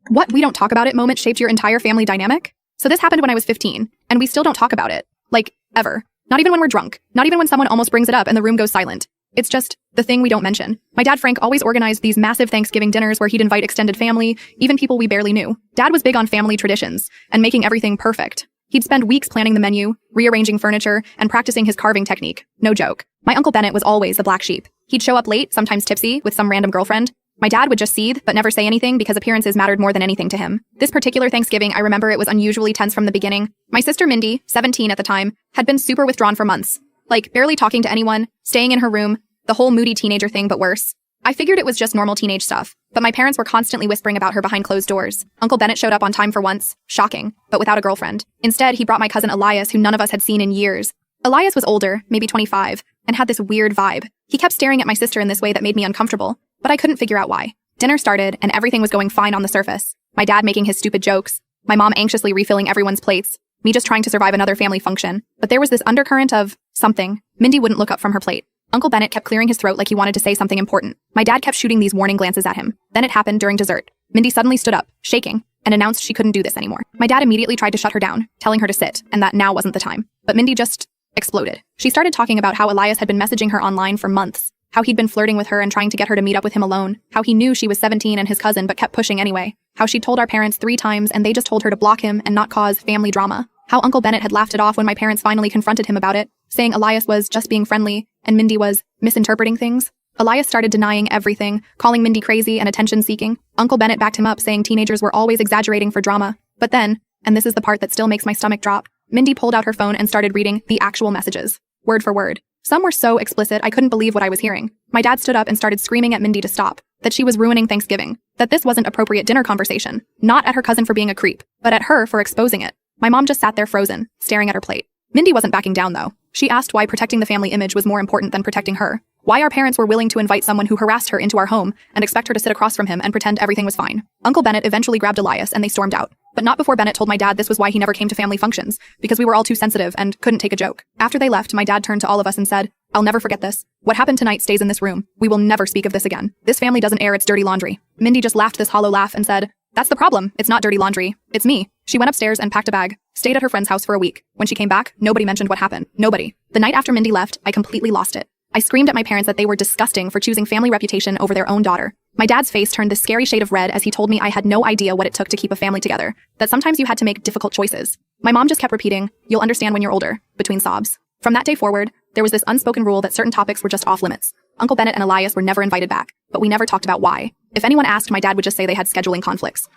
What we don't talk about it moment shaped your entire family dynamic? So this happened when I was 15, and we still don't talk about it. Like, ever. Not even when we're drunk. Not even when someone almost brings it up and the room goes silent. It's just the thing we don't mention. My dad Frank always organized these massive Thanksgiving dinners where he'd invite extended family, even people we barely knew. Dad was big on family traditions and making everything perfect. He'd spend weeks planning the menu, rearranging furniture, and practicing his carving technique. No joke. My Uncle Bennett was always the black sheep. He'd show up late, sometimes tipsy, with some random girlfriend. My dad would just seethe, but never say anything because appearances mattered more than anything to him. This particular Thanksgiving, I remember it was unusually tense from the beginning. My sister Mindy, 17 at the time, had been super withdrawn for months. Like, barely talking to anyone, staying in her room, the whole moody teenager thing, but worse. I figured it was just normal teenage stuff, but my parents were constantly whispering about her behind closed doors. Uncle Bennett showed up on time for once. Shocking, but without a girlfriend. Instead, he brought my cousin Elias, who none of us had seen in years. Elias was older, maybe 25, and had this weird vibe. He kept staring at my sister in this way that made me uncomfortable, but I couldn't figure out why. Dinner started, and everything was going fine on the surface. My dad making his stupid jokes, my mom anxiously refilling everyone's plates, me just trying to survive another family function. But there was this undercurrent of something. Mindy wouldn't look up from her plate. Uncle Bennett kept clearing his throat like he wanted to say something important. My dad kept shooting these warning glances at him. Then it happened during dessert. Mindy suddenly stood up, shaking, and announced she couldn't do this anymore. My dad immediately tried to shut her down, telling her to sit, and that now wasn't the time. But Mindy just exploded. She started talking about how Elias had been messaging her online for months, how he'd been flirting with her and trying to get her to meet up with him alone, how he knew she was 17 and his cousin but kept pushing anyway, how she'd told our parents 3 times and they just told her to block him and not cause family drama, how Uncle Bennett had laughed it off when my parents finally confronted him about it, saying Elias was just being friendly and Mindy was misinterpreting things. Elias started denying everything, calling Mindy crazy and attention-seeking. Uncle Bennett backed him up, saying teenagers were always exaggerating for drama. But then, and this is the part that still makes my stomach drop, Mindy pulled out her phone and started reading the actual messages, word for word. Some were so explicit I couldn't believe what I was hearing. My dad stood up and started screaming at Mindy to stop, that she was ruining Thanksgiving, that this wasn't appropriate dinner conversation, not at her cousin for being a creep, but at her for exposing it. My mom just sat there frozen, staring at her plate. Mindy wasn't backing down though. She asked why protecting the family image was more important than protecting her. Why our parents were willing to invite someone who harassed her into our home and expect her to sit across from him and pretend everything was fine. Uncle Bennett eventually grabbed Elias and they stormed out. But not before Bennett told my dad this was why he never came to family functions, because we were all too sensitive and couldn't take a joke. After they left, my dad turned to all of us and said, "I'll never forget this. What happened tonight stays in this room. We will never speak of this again. This family doesn't air its dirty laundry." Mindy just laughed this hollow laugh and said, "That's the problem. It's not dirty laundry. It's me." She went upstairs and packed a bag, stayed at her friend's house for a week. When she came back, nobody mentioned what happened. Nobody. The night after Mindy left, I completely lost it. I screamed at my parents that they were disgusting for choosing family reputation over their own daughter. My dad's face turned this scary shade of red as he told me I had no idea what it took to keep a family together, that sometimes you had to make difficult choices. My mom just kept repeating, "You'll understand when you're older," between sobs. From that day forward, there was this unspoken rule that certain topics were just off limits. Uncle Bennett and Elias were never invited back, but we never talked about why. If anyone asked, my dad would just say they had scheduling conflicts.